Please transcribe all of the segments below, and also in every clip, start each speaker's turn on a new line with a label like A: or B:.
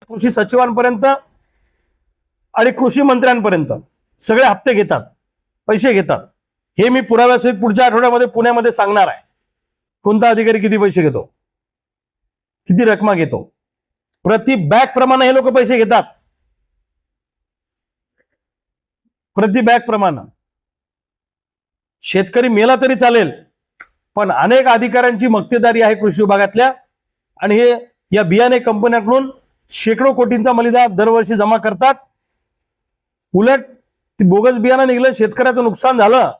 A: कृषी सचिवांपर्यंत आणि कृषी मंत्र्यांपर्यंत सगळे हप्ते घेतात, पैसे घेतात। हे मी पुराव्यासहित पुढच्या आठवड्यामध्ये पुण्यामध्ये सांगणार आहे, कोणता अधिकारी किती पैसे घेतो, किती रक्कम घेतो। प्रति बॅग प्रमाणे हे लोक पैसे घेतात, प्रति बॅग प्रमाणे। शेतकरी मेला तरी चालेल, पण अनेक अधिकाऱ्यांची मक्तेदारी आहे कृषी विभागातल्या, आणि हे या बियाणे कंपन्यांकडून शेकडो कोटींचा मलिदा दरवर्षी जमा करतात। उलट ती बोगस बियाणं निघलं, शेतकऱ्याचं नुकसान झालं,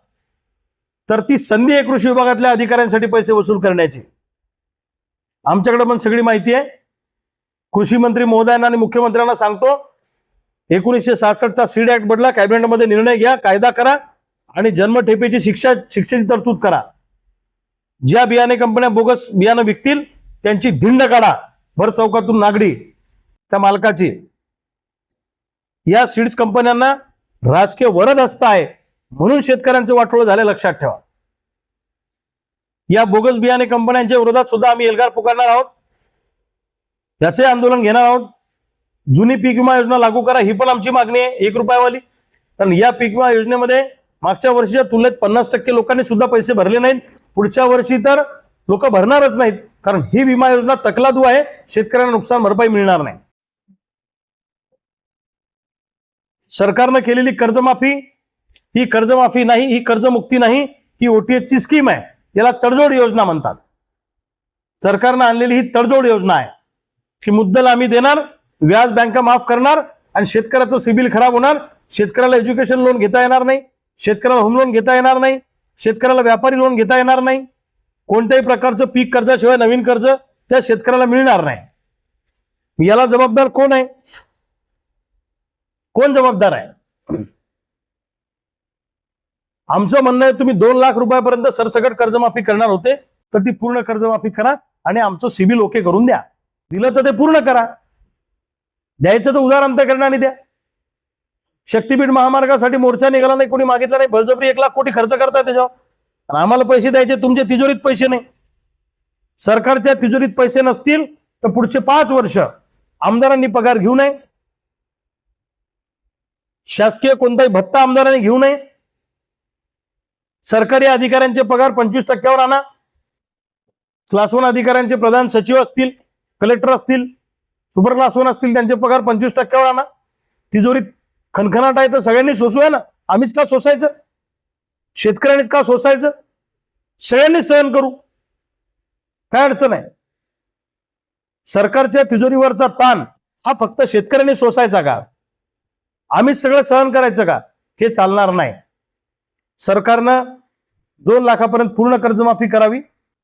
A: तर ती संधी आहे कृषी विभागातल्या अधिकाऱ्यांसाठी पैसे वसूल करण्याची। आमच्याकडे पण सगळी माहिती आहे। कृषी मंत्री महोदयांना आणि मुख्यमंत्र्यांना सांगतो, 1966चा सीड ऍक्ट बदला, कॅबिनेटमध्ये निर्णय घ्या, कायदा करा आणि जन्मठेपेची शिक्षेची तरतूद करा। ज्या बियाणे कंपन्या बोगस बियाणं विकतील त्यांची धिंड काढा, भर चौकातून नागडी त्या मालकाची। या सीड्स कंपन्यांना राजकीय वरद हस्त आहे, म्हणून शेतकऱ्यांचं वाटोळं झालं, लक्षात ठेवा। या बोगस बियाणे कंपन्यांच्या विरोधात सुद्धा आम्ही एल्गार पुकारणार आहोत, त्याचे आंदोलन घेणार आहोत। जुनी पीक विमा योजना लागू करा, ही पण आमची मागणी आहे, 1 रुपयावाली। कारण या पीक विमा योजनेमध्ये मागच्या वर्षीच्या तुलनेत 50% लोकांनी सुद्धा पैसे भरले नाहीत। पुढच्या वर्षी तर लोक भरणारच नाहीत, कारण ही विमा योजना तकलादू आहे, शेतकऱ्यांना नुकसान भरपाई मिळणार नाही। सरकारने केलेली कर्जमाफी ही कर्जमाफी नाही, ही कर्जमुक्ती नाही, ही ओटीएसची स्कीम आहे, याला तडजोड योजना म्हणतात। सरकारने आणलेली ही तडजोड योजना आहे की मुद्दल आम्ही देणार, व्याज बँका माफ करणार आणि शेतकऱ्याचं सिबिल खराब होणार, शेतकऱ्याला एज्युकेशन लोन घेता येणार नाही, शेतकऱ्याला होम लोन घेता येणार नाही, शेतकऱ्याला व्यापारी लोन घेता येणार नाही, कोणत्याही प्रकारचं पीक कर्जाशिवाय नवीन कर्ज त्या शेतकऱ्याला मिळणार नाही। याला जबाबदार कोण आहे? कोण जबाबदार आहे? आमचं म्हणणं आहे, तुम्ही 2 लाख रुपयापर्यंत सरसकट कर्जमाफी करणार होते तर ती पूर्ण कर्जमाफी करा आणि आमचं सिबिल ओके करून द्या। दिलं तर ते पूर्ण करा, द्यायचं तर उदार अंतःकरणाने द्या। शक्तीपीठ महामार्गासाठी मोर्चा निघाला नाही, कोणी मागितला नाही, बळजबरी 1 लाख कोटी खर्च करताय त्याच्यावर, आणि आम्हाला पैसे द्यायचे, तुमच्या तिजोरीत पैसे नाही। सरकारच्या तिजोरीत पैसे नसतील तर पुढचे 5 वर्ष आमदारांनी पगार घेऊ नये, शासकीय कोणताही भत्ता आमदारांनी घेऊ नये, सरकारी अधिकाऱ्यांचे पगार 25% आणा, क्लास 1 अधिकाऱ्यांचे प्रधान सचिव असतील, कलेक्टर असतील, सुपर क्लास 1 असतील, त्यांचे पगार 25% आणा। तिजोरीत खणखणाट आहे तर सगळ्यांनी सोसूया ना, आम्हीच का सोसायचं? शेतकऱ्यांनीच का सोसायचं? सगळ्यांनी सहन करू, काय अडचण आहे? सरकारच्या तिजोरीवरचा ताण हा फक्त शेतकऱ्यांनी सोसायचा का? आम्हीच सगळं सहन करायचं का? हे चालणार नाही। सरकारनं 2 लाखापर्यंत पूर्ण कर्जमाफी करावी,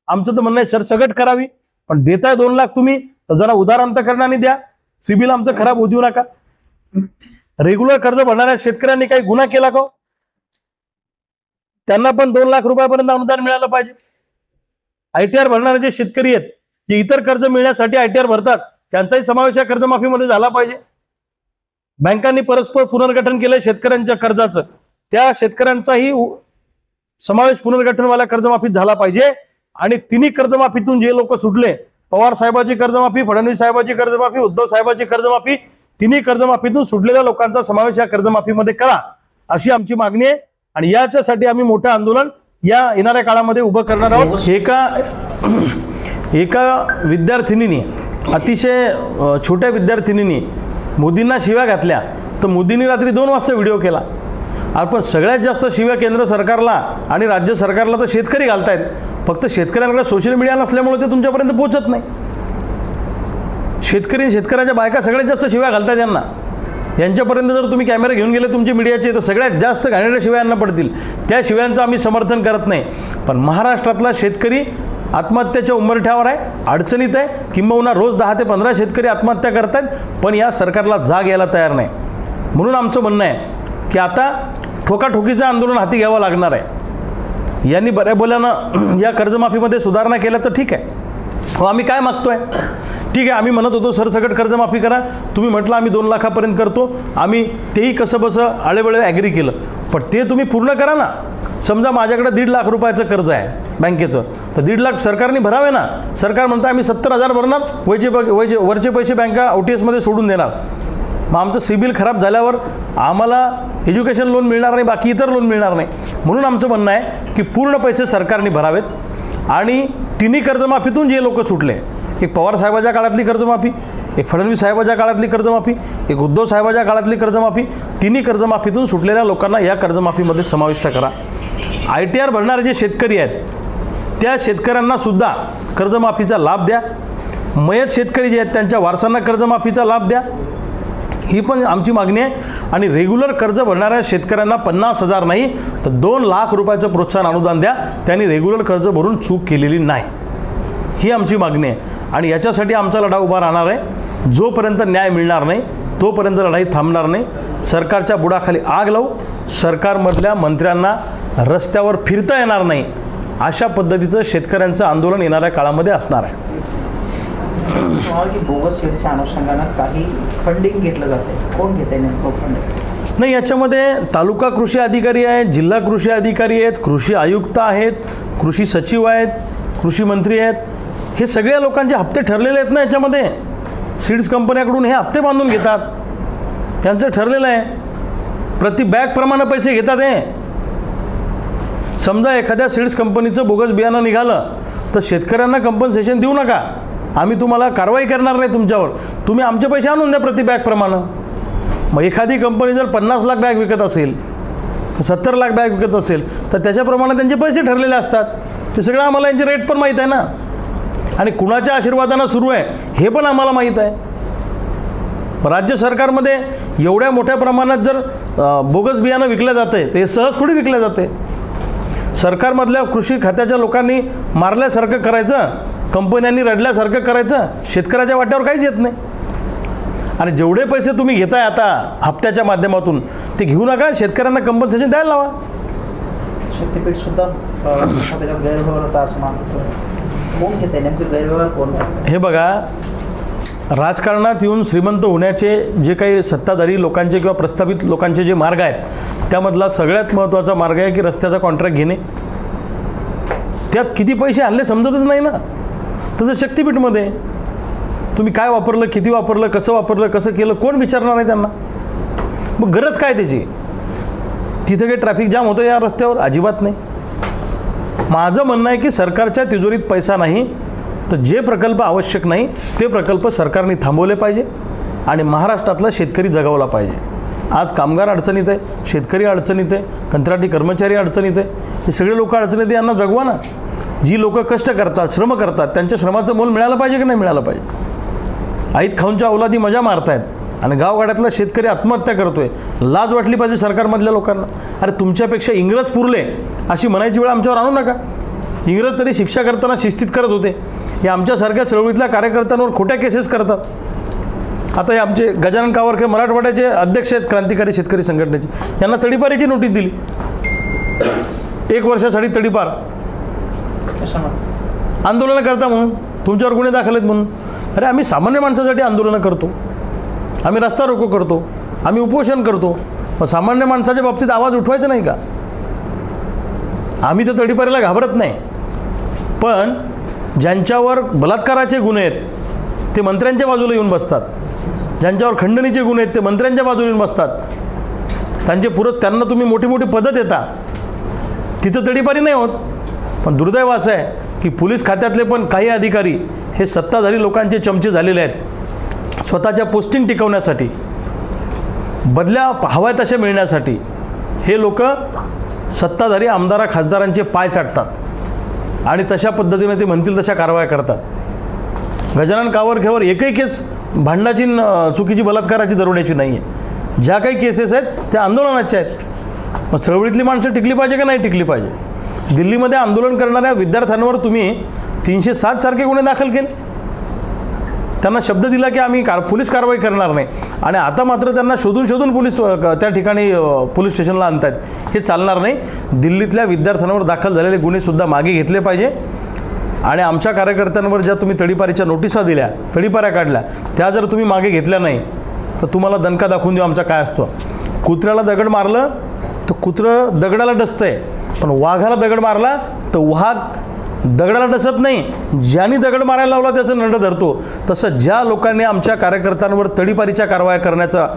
A: आमचं तर म्हणणं आहे सरसगट करावी, पण देताय 2 लाख तुम्ही तर जरा उदार अंतःकरणाने द्या, सिबिल आमचं खराब होऊ देऊ नका। रेग्युलर कर्ज भरणाऱ्या शेतकऱ्यांनी काही गुन्हा केला का? त्यांना पण 2 लाख रुपयापर्यंत अनुदान मिळालं पाहिजे। आयटीआर भरणारे जे शेतकरी आहेत, जे इतर कर्ज मिळण्यासाठी आयटीआर भरतात, त्यांचाही समावेश या कर्जमाफीमध्ये झाला पाहिजे। बँकांनी परस्पर पुनर्गठन केलंय शेतकऱ्यांच्या कर्जाचं, त्या शेतकऱ्यांचाही समावेश पुनर्गठनवाल्या कर्जमाफीत झाला पाहिजे। आणि तिन्ही कर्जमाफीतून जे लोक सुटले, पवार साहेबांची कर्जमाफी, फडणवीस साहेबांची कर्जमाफी, उद्धव साहेबांची कर्जमाफी, तिन्ही कर्जमाफीतून सुटलेल्या लोकांचा समावेश या कर्जमाफीमध्ये करा, अशी आमची मागणी आहे। आणि याच्यासाठी आम्ही मोठं आंदोलन या येणाऱ्या काळामध्ये उभं करणार आहोत। एका विद्यार्थिनीने, अतिशय छोट्या विद्यार्थिनीने मोदींना शिव्या घातल्या, तर मोदींनी रात्री 2 वाजता व्हिडिओ केला। आपण सगळ्यात जास्त शिव्या केंद्र सरकारला आणि राज्य सरकारला तर शेतकरी घालतायत, फक्त शेतकऱ्यांकडे सोशल मीडिया नसल्यामुळे ते तुमच्यापर्यंत पोहोचत नाही। शेतकऱ्याच्या बायका सगळ्यात जास्त शिव्या घालतायत यांना, यांच्यापर्यंत जर तुम्ही कॅमेरा घेऊन गेले तुमचे मीडियाचे, तर सगळ्यात जास्त घाणेरड्या शिव्या यांना पडतील। त्या शिव्यांचं आम्ही समर्थन करत नाही, पण महाराष्ट्रातला शेतकरी आत्महत्याच्या उंबरठ्यावर आहे, अडचणीत आहे, किंबहुना रोज 10 ते 15 शेतकरी आत्महत्या करतात, पण या सरकारला जाग यायला तयार नाही। म्हणून आमचं म्हणणं आहे की आता ठोकाठोकीचं आंदोलन हाती घ्यावं लागणार आहे। यांनी बऱ्या बोल्यानं या कर्जमाफीमध्ये सुधारणा केल्या तर ठीक आहे। आम्ही काय मागतोय ठीक आहे, आम्ही म्हणत होतो सरसकट कर्जमाफी करा, तुम्ही म्हटलं आम्ही 2 लाखापर्यंत करतो, आम्ही तेही कसं बसं आळेबळे ॲग्री केलं, पण ते तुम्ही पूर्ण करा ना. समजा माझ्याकडे 1.5 लाख रुपयाचं कर्ज आहे बँकेचं, तर 1.5 लाख सरकारने भरावे ना. सरकार म्हणतं आम्ही 70,000 भरणार, वरचे पैसे बँका OTSमध्ये सोडून देणार. मग आमचं सिबिल खराब झाल्यावर आम्हाला एज्युकेशन लोन मिळणार नाही, बाकी इतर लोन मिळणार नाही. म्हणून आमचं म्हणणं आहे की पूर्ण पैसे सरकारने भरावेत. आणि तिन्ही कर्जमाफीतून जे लोक सुटले, एक पवार साहेबाच्या काळातली कर्जमाफी, एक फडणवीस साहेबाच्या काळातली कर्जमाफी, एक उद्धव साहेबाच्या काळातली कर्जमाफी, तिन्ही कर्जमाफीतून सुटलेल्या लोकांना या कर्जमाफीमध्ये समाविष्ट करा. ITR भरणारे जे शेतकरी आहेत त्या शेतकऱ्यांना सुद्धा कर्जमाफीचा लाभ द्या. मयत शेतकरी जे आहेत त्यांच्या वारसांना कर्जमाफीचा लाभ द्या, ही पण आमची मागणी आहे. आणि रेग्युलर कर्ज भरणाऱ्या शेतकऱ्यांना 50,000 नाही तर 2 लाख रुपयाचं प्रोत्साहन अनुदान द्या. त्यांनी रेग्युलर कर्ज भरून चूक केलेली नाही, ही आमची मागणी आहे. आणि याच्यासाठी आमचा लढा उभा राहणार आहे. जोपर्यंत न्याय मिळणार नाही तोपर्यंत लढाई थांबणार नाही. सरकारच्या बुडाखाली आग लावू, सरकारमधल्या मंत्र्यांना रस्त्यावर फिरता येणार नाही, अशा पद्धतीचं शेतकऱ्यांचं आंदोलन येणाऱ्या काळामध्ये असणार आहे.
B: की बोगस शेडच्या अनुषंगानं काही फंडिंग घेतलं जाते, कोण घेते नेमकं फंडिंग?
A: नाही, याच्यामध्ये तालुका कृषी अधिकारी आहेत, जिल्हा कृषी अधिकारी आहेत, कृषी आयुक्त आहेत, कृषी सचिव आहेत, कृषी मंत्री आहेत. हे सगळ्या लोकांचे हप्ते ठरलेले आहेत ना. याच्यामध्ये सीड्स कंपन्याकडून हे हप्ते बांधून घेतात, त्यांचं ठरलेलं आहे. प्रति बॅगप्रमाणे पैसे घेतात. हे समजा एखाद्या सीड्स कंपनीचं बोगस बियाणं निघालं तर शेतकऱ्यांना कंपन्सेशन देऊ नका, आम्ही तुम्हाला कारवाई करणार नाही तुमच्यावर, तुम्ही आमचे पैसे आणून द्या प्रति बॅगप्रमाणे. मग एखादी कंपनी जर 50 लाख बॅग विकत असेल, 70 लाख बॅग विकत असेल, तर त्याच्याप्रमाणे त्यांचे पैसे ठरलेले असतात. ते सगळं आम्हाला यांचे रेट पण माहीत आहे ना. आणि कुणाच्या आशीर्वादानं सुरू आहे हे पण आम्हाला माहीत आहे. राज्य सरकारमध्ये एवढ्या मोठ्या प्रमाणात जर बोगस बियाणं विकलं जाते ते सहज थोडी विकलं जाते. सरकारमधल्या कृषी खात्याच्या लोकांनी मारल्यासारखं करायचं, कंपन्यांनी रडल्यासारखं करायचं, शेतकऱ्याच्या वाट्यावर काहीच येत नाही. आणि जेवढे पैसे तुम्ही घेताय आता हप्त्याच्या माध्यमातून ते घेऊ नका, शेतकऱ्यांना कंपन्सेशन द्यायला लावा.
B: शक्तीपीठ सुद्धा त्याच्यात गैरव्यवहार होता असं मानतो. कोण घेते नेमके गैरव्यवहार कोण करते?
A: हे बघा, राजकारणात येऊन श्रीमंत होण्याचे जे काही सत्ताधारी लोकांचे किंवा प्रस्थापित लोकांचे जे मार्ग आहेत त्यामधला सगळ्यात महत्त्वाचा मार्ग आहे की रस्त्याचा कॉन्ट्रॅक्ट घेणे. त्यात किती पैसे आणले समजतच नाही ना. तसं शक्तीपीठमध्ये तुम्ही काय वापरलं, किती वापरलं, कसं केलं, कोण विचारणार आहे त्यांना? मग गरज काय त्याची? तिथे काही ट्रॅफिक जाम होतं या रस्त्यावर? अजिबात नाही. माझं म्हणणं आहे की सरकारच्या तिजोरीत पैसा नाही तर जे प्रकल्प आवश्यक नाही ते प्रकल्प सरकारने थांबवले पाहिजे आणि महाराष्ट्रातला शेतकरी जगवला पाहिजे. आज कामगार अडचणीत आहे, शेतकरी अडचणीत आहे, कंत्राटी कर्मचारी अडचणीत आहे, हे सगळे लोक अडचणीत आहे. यांना जगवा ना. जी लोक कष्ट करतात, श्रम करतात, त्यांच्या श्रमाचं मोल मिळालं पाहिजे की नाही मिळालं पाहिजे? आईत खाऊनच्या अवलादी मजा मारतायत आणि गावगाड्यातला शेतकरी आत्महत्या करतोय. लाज वाटली पाहिजे सरकारमधल्या लोकांना. अरे तुमच्यापेक्षा इंग्रज पुरले अशी म्हणायची वेळ आमच्यावर आणू नका. इंग्रज तरी शिक्षा करताना शिस्तीत करत होते, हे आमच्यासारख्या चळवळीतल्या कार्यकर्त्यांवर खोट्या केसेस करतात. आता हे आमचे गजानन कावरकर मराठवाड्याचे अध्यक्ष आहेत क्रांतिकारी शेतकरी संघटनेचे, यांना तडीपारीची नोटीस दिली. 1 वर्षासाठी तडीपार, आंदोलनं करता म्हणून, तुमच्यावर गुन्हे दाखल आहेत म्हणून. अरे आम्ही सामान्य माणसासाठी आंदोलनं करतो, आम्ही रस्ता रोको करतो, आम्ही उपोषण करतो, मग सामान्य माणसाच्या बाबतीत आवाज उठवायचा नाही का? आम्ही तर तडीपारीला घाबरत नाही. पण ज्यांच्यावर बलात्काराचे गुन्हे आहेत ते मंत्र्यांच्या बाजूला येऊन बसतात, ज्यांच्यावर खंडणीचे गुन्हे आहेत ते मंत्र्यांच्या बाजूला येऊन बसतात. त्यांना तुम्ही मोठी मोठी पदं देता, तिथं तडीपारी नाही होत. पण दुर्दैव असं आहे की पोलीस खात्यातले पण काही अधिकारी हे सत्ताधारी लोकांचे चमचे झालेले आहेत. स्वतःच्या पोस्टिंग टिकवण्यासाठी, बदल्या हव्या तशा मिळण्यासाठी हे लोक सत्ताधारी आमदार खासदारांचे पाय चाटतात आणि तशा पद्धतीने ते म्हणतील तशा कारवाया करतात. गजानन कावरखेवर एकही केस भांडणाची, चुकीची, बलात्काराची, दरोड्याची नाही आहे. ज्या काही केसेस आहेत त्या आंदोलनाच्या आहेत. मग चळवळीतली माणसं टिकली पाहिजे का नाही टिकली पाहिजे? दिल्लीमध्ये आंदोलन करणाऱ्या विद्यार्थ्यांवर तुम्ही 307 सारखे गुन्हे दाखल केले, त्यांना शब्द दिला की आम्ही पोलीस कारवाई करणार नाही, आणि आता मात्र त्यांना शोधून शोधून पोलीस त्या ठिकाणी पोलीस स्टेशनला आणतात. हे चालणार नाही. दिल्लीतल्या विद्यार्थ्यांवर दाखल झालेले गुन्हेसुद्धा मागे घेतले पाहिजे. आणि आमच्या कार्यकर्त्यांवर ज्या तुम्ही तडीपारीच्या नोटिसा दिल्या, तडीपाऱ्या काढल्या, त्या जर तुम्ही मागे घेतल्या नाही तर तुम्हाला दणका दाखवून देऊ आमचा काय असतो. कुत्र्याला दगड मारलं तर कुत्रं दगडाला डसतंय, पण वाघाला दगड मारला तर वाघ दगडाला डसत नाही. ज्यांनी दगड मारायला लावला त्याचं नड धरतो. तसं ज्या लोकांनी आमच्या कार्यकर्त्यांवर तडीपारीच्या कारवाया करण्याचा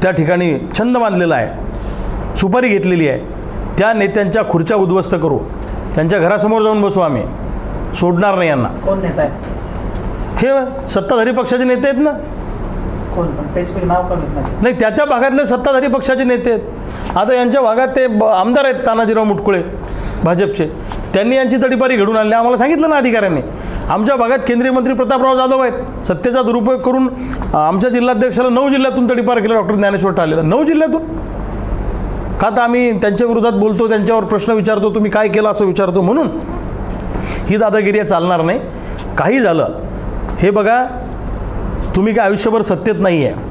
A: त्या ठिकाणी छंद बांधलेला आहे, सुपारी घेतलेली आहे, त्या नेत्यांच्या खुर्च्या उद्ध्वस्त करू, त्यांच्या घरासमोर जाऊन बसू. आम्ही सोडणार नाही यांना.
B: कोण नेता आहे?
A: हे सत्ताधारी पक्षाचे नेते आहेत ना.
B: कोण पण स्पेसिफिक नाव कोण
A: नाही, त्या भागातले सत्ताधारी पक्षाचे नेते आहेत. आता यांच्या भागात ते आमदार आहेत तानाजीराव मुटकुळे भाजपचे, त्यांनी यांची तडीपारी घडून आणली. आम्हाला सांगितलं ना अधिकाऱ्यांनी. आमच्या भागात केंद्रीय मंत्री प्रतापराव जाधव आहेत, सत्तेचा दुरुपयोग करून आमच्या जिल्हाध्यक्षाला 9 जिल्ह्यातून तडीपार केला डॉक्टर ज्ञानेश्वर टालेला. 9 जिल्ह्यातून का? तर आम्ही त्यांच्या विरोधात बोलतो, त्यांच्यावर प्रश्न विचारतो, तुम्ही काय केलं असं विचारतो म्हणून. ही दादागिरी चालणार नाही. काही झालं हे बघा, तुम्ही काय आयुष्यभर सत्तेत नाही आहे.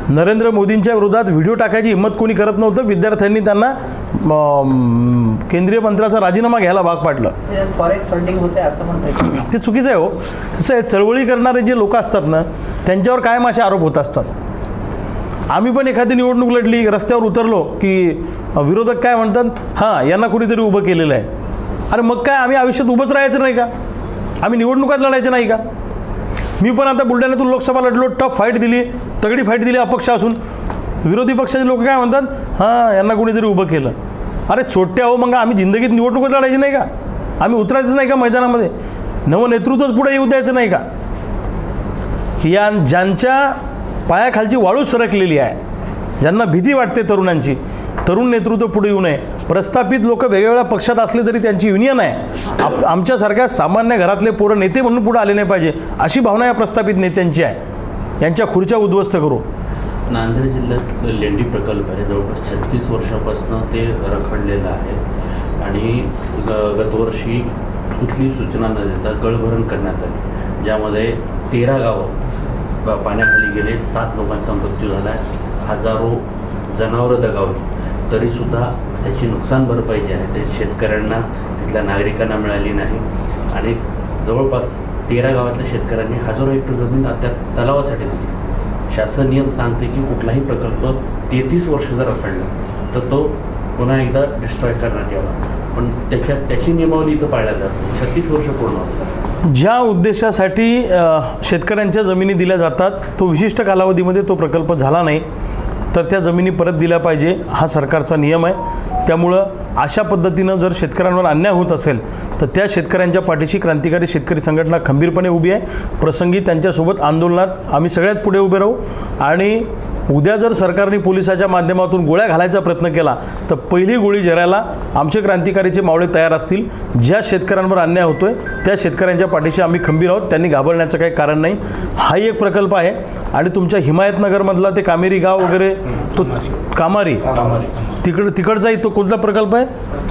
A: नरेंद्र मोदींच्या विरोधात व्हिडिओ टाकायची हिंमत कोणी करत नव्हतं. विद्यार्थ्यांनी त्यांना केंद्रीय मंत्र्याचा राजीनामा घ्यायला भाग पाडलं.
B: फॉरेन फंडिंग होते असं म्हणतात.
A: ते चुकीचं आहे हो. कसं आहे, चळवळी करणारे जे लोक असतात ना, त्यांच्यावर कायम असे आरोप होत असतात. आम्ही पण एखादी निवडणूक लढली, रस्त्यावर उतरलो की विरोधक काय म्हणतात, हां यांना कुणीतरी उभं केलेलं आहे. अरे मग काय, आम्ही आयुष्यात उभंच राहायचं नाही का? आम्ही निवडणुकात लढायचं नाही का? मी पण आता बुलढाण्यातून लोकसभा लढलो, टफ फाईट दिली, तगडी फाईट दिली अपक्ष असून. विरोधी पक्षाचे लोक काय म्हणतात, हां यांना कुणीतरी उभं केलं. अरे छोट्या हो, मग आम्ही जिंदगीत निवडणुकात लढायची नाही का? आम्ही उतरायचं नाही का मैदानामध्ये? नवं नेतृत्वच पुढे येऊ द्यायचं नाही का? या ज्यांच्या पायाखालची वाळू सरकलेली आहे, ज्यांना भीती वाटते तरुणांची, तरुण नेतृत्व पुढे येऊ नये. प्रस्थापित लोक वेगवेगळ्या पक्षात असले तरी त्यांची युनियन आहे. आमच्यासारख्या सामान्य घरातले पोरं नेते म्हणून पुढे आले नाही पाहिजे, अशी भावना या प्रस्थापित नेत्यांची आहे. यांच्या खुर्च्या उद्ध्वस्त करू.
C: नांदेड जिल्ह्यात लेंडी प्रकल्प आहे, जवळपास 36 वर्षापासून ते रखडलेलं आहे आणि गतवर्षी कुठली सूचना न देता गळभरण करण्यात आली, ज्यामध्ये 13 गावं पाण्याखाली गेले, 7 लोकांचा मृत्यू झाला आहे, हजारो जनावरं दगावली. तरीसुद्धा त्याची नुकसान भरपाई जी आहे ते शेतकऱ्यांना, तिथल्या नागरिकांना मिळाली नाही आणि जवळपास 13 गावातल्या शेतकऱ्यांनी हजारो हेक्टर जमीन त्या तलावासाठी दिली. शासन नियम सांगते की कुठलाही प्रकल्प 33 वर्ष जर रखडला तर तो पुन्हा एकदा डिस्ट्रॉय करण्यात यावा, पण त्याची नियमावली इथं पाळल्या जातात. 36 वर्ष पूर्ण होतात.
A: ज्या उद्देशासाठी शेतकऱ्यांच्या जमिनी दिल्या जातात, तो विशिष्ट कालावधीमध्ये तो प्रकल्प झाला नाही तर त्या जमिनी परत दिल्या पाहिजे, हा सरकारचा नियम आहे. त्यामुळं अशा पद्धतीनं जर शेतकऱ्यांवर अन्याय होत असेल तर त्या शेतकऱ्यांच्या पाठीशी क्रांतिकारी शेतकरी संघटना खंबीरपणे उभी आहे. प्रसंगी त्यांच्यासोबत आंदोलनात आम्ही सगळ्यात पुढे उभे राहू. आणि उद्या जर सरकारने पोलिसाच्या माध्यमातून गोळ्या घालायचा प्रयत्न केला तर पहिली गोळी झेरायला आमचे क्रांतिकारीचे मावळे तयार असतील. ज्या शेतकऱ्यांवर अन्याय होतोय त्या शेतकऱ्यांच्या पाठीशी आम्ही खंबीर आहोत, त्यांनी घाबरण्याचं काही कारण नाही. हाही एक प्रकल्प आहे. आणि तुमच्या हिमायतनगरमधला ते कामेरी गाव वगैरे, तो कामारी तिकडचाही तो कोणता प्रकल्प आहे,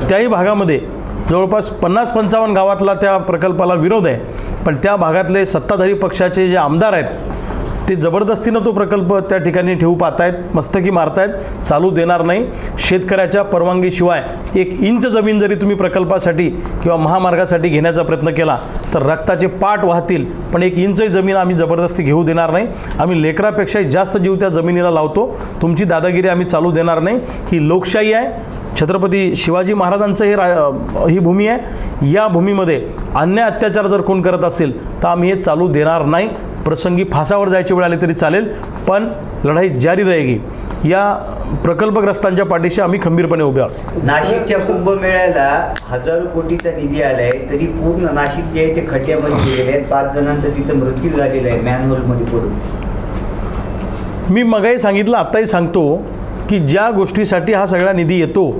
A: त्याही भागामध्ये जवळपास 50-55 गावातला त्या प्रकल्पाला विरोध आहे. पण त्या भागातले सत्ताधारी पक्षाचे जे आमदार आहेत ते जबरदस्तीनं तो प्रकल्प त्या ठिकाणी ठेवू पाहतायत, मस्तकी मारतायत, चालू देणार नाही. शेतकऱ्याच्या परवानगीशिवाय 1 इंच जमीन जरी तुम्ही प्रकल्पासाठी किंवा महामार्गासाठी घेण्याचा प्रयत्न केला तर रक्ताचे पाट वाहतील, पण 1 इंच जमीन आम्ही जबरदस्ती घेऊ देणार नाही. आम्ही लेकरापेक्षाही जास्त जीव त्या जमिनीला लावतो. तुमची दादागिरी आम्ही चालू देणार नाही. ही लोकशाही आहे. छत्रपती शिवाजी महाराजांचं ही भूमी आहे. या भूमीमध्ये अन्याय अत्याचार जर कोण करत असेल तर आम्ही हे चालू देणार नाही. प्रसंगी फासावर जायची वेळ आली तरी चालेल, पण लढाई जारी रहेगी. या प्रकल्पग्रस्तांच्या पाठीशी आम्ही खंबीरपणे उभे आहोत.
D: नाशिकच्या कुंभमेळ्याला हजारो कोटीचा निधी आलाय, तरी पूर्ण नाशिक जे आहे ते खड्ड्यामध्ये गेले आहेत. 5 जणांचा तिथं मृत्यू झालेला आहे मॅनहोलमध्ये पडून.
A: मी मगाही सांगितलं, आत्ताही सांगतो की ज्या गोष्टीसाठी हा सगळा निधी येतो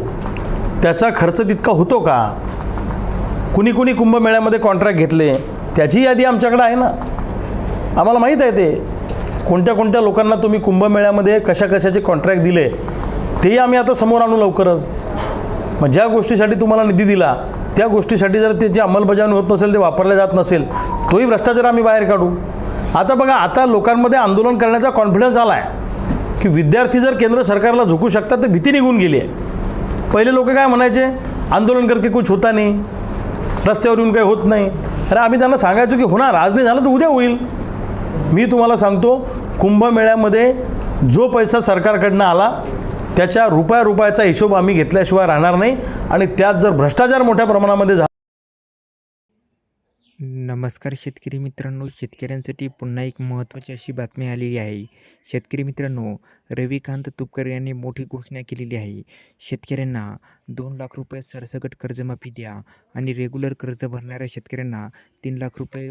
A: त्याचा खर्च तितका होतो का? कुणी कुणी कुंभमेळ्यामध्ये कॉन्ट्रॅक्ट घेतले त्याची यादी आमच्याकडे आहे ना. आम्हाला माहीत आहे ते कोणत्या कोणत्या लोकांना तुम्ही कुंभमेळ्यामध्ये कशाचे कॉन्ट्रॅक्ट दिले, तेही आम्ही आता समोर आणू लवकरच. मग ज्या गोष्टीसाठी तुम्हाला निधी दिला त्या गोष्टीसाठी जर त्याची अंमलबजावणी होत नसेल, ते वापरले जात नसेल, तोही भ्रष्टाचार आम्ही बाहेर काढू. आता बघा, आता लोकांमध्ये आंदोलन करण्याचा कॉन्फिडन्स आला आहे की विद्यार्थी जर केंद्र सरकारला झुकू शकतात तर भीती निघून गेली आहे. पहिले लोक काय म्हणायचे, आंदोलन करके कुछ होता नहीं, रस्त्यावर येऊन काही होत नाही. अरे आम्ही त्यांना सांगायचो की होणार, आज नाही झालं तर उद्या होईल. मी तुम्हाला सांगतो, कुंभमेळ्यामध्ये जो पैसा सरकारकडनं आला त्याच्या रुपयाचा हिशोब आम्ही घेतल्याशिवाय राहणार नाही. आणि त्यात जर भ्रष्टाचार मोठ्या प्रमाणामध्ये झाला.
E: नमस्कार शेतकरी मित्रांनो, शेतकऱ्यांसाठी पुन्हा एक महत्त्वाची अशी बातमी आलेली आहे. शेतकरी मित्रांनो, रविकांत तुपकर यांनी मोठी घोषणा केलेली आहे. शेतकऱ्यांना 2 लाख रुपये सरसकट कर्जमाफी द्या आणि रेग्युलर कर्ज भरणाऱ्या शेतकऱ्यांना 3 लाख रुपये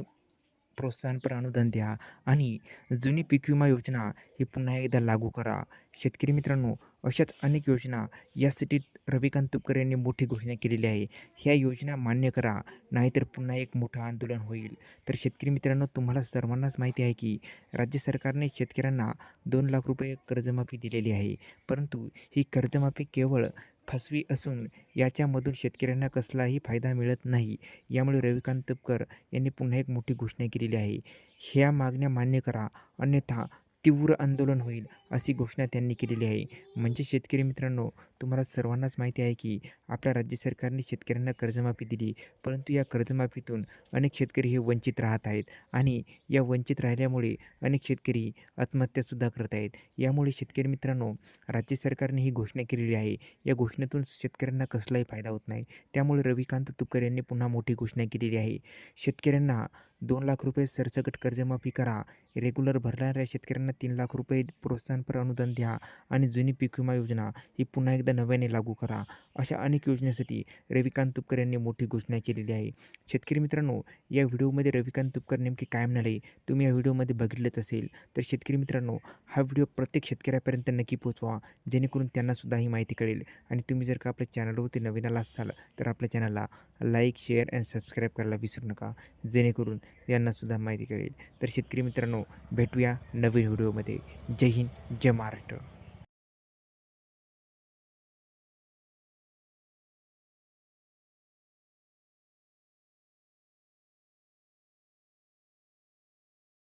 E: प्रोत्साहनपर अनुदान द्या आणि जुनी पीक विमा योजना ही पुन्हा एकदा लागू करा. शेतकरी मित्रांनो, अशाच अनेक योजना यासाठी रविकांत तुपकर यांनी मोठी घोषणा केलेली आहे. ह्या योजना मान्य करा, नाहीतर पुन्हा एक मोठं आंदोलन होईल. तर शेतकरी मित्रांनो, तुम्हाला सर्वांनाच माहिती आहे की राज्य सरकारने शेतकऱ्यांना 2 लाख रुपये कर्जमाफी दिलेली आहे. परंतु ही कर्जमाफी केवळ फसवी असून याच्यामधून शेतकऱ्यांना कसलाही फायदा मिळत नाही. यामुळे रविकांत तुपकर यांनी पुन्हा एक मोठी घोषणा केलेली आहे. ह्या मागण्या मान्य करा, अन्यथा तीव्र आंदोलन होईल, अशी घोषणा त्यांनी केलेली आहे. म्हणजे शेतकरी मित्रांनो, तुम्हाला सर्वांनाच माहिती आहे की आपल्या राज्य सरकारने शेतकऱ्यांना कर्जमाफी दिली, परंतु या कर्जमाफीतून अनेक शेतकरी हे वंचित राहत आहेत आणि या वंचित राहिल्यामुळे अनेक शेतकरी आत्महत्यासुद्धा करत आहेत. यामुळे शेतकरी मित्रांनो, राज्य सरकारने ही घोषणा केलेली आहे. या घोषणेतून शेतकऱ्यांना कसलाही फायदा होत नाही. त्यामुळे रविकांत तुपकर यांनी पुन्हा मोठी घोषणा केलेली आहे. शेतकऱ्यांना 2 लाख रुपये सरसकट कर्जमाफी करा, रेग्युलर भरणाऱ्या शेतकऱ्यांना 3 लाख रुपये प्रोत्साहनपर अनुदान द्या आणि जुनी पीक विमा योजना ही पुन्हा एकदा नव्याने लागू करा. अशा अनेक योजनेसाठी रविकांत तुपकर यांनी मोठी घोषणा केलेली आहे. शेतकरी मित्रांनो, या व्हिडिओमध्ये रविकांत तुपकर नेमके काय म्हणाले तुम्ही या व्हिडिओमध्ये बघितलंच असेल. तर शेतकरी मित्रांनो, हा व्हिडिओ प्रत्येक शेतकऱ्यापर्यंत नक्की पोहोचवा, जेणेकरून त्यांनासुद्धा ही माहिती कळेल. आणि तुम्ही जर का आपल्या चॅनलवरती नवीन आला असाल तर आपल्या चॅनलला लाईक, शेअर अँड सबस्क्राईब करायला विसरू नका, जेणेकरून यांनासुद्धा माहिती कळेल. तर शेतकरी मित्रांनो, भेटूया नवीन व्हिडिओमध्ये. जय हिंद, जय महाराष्ट्र.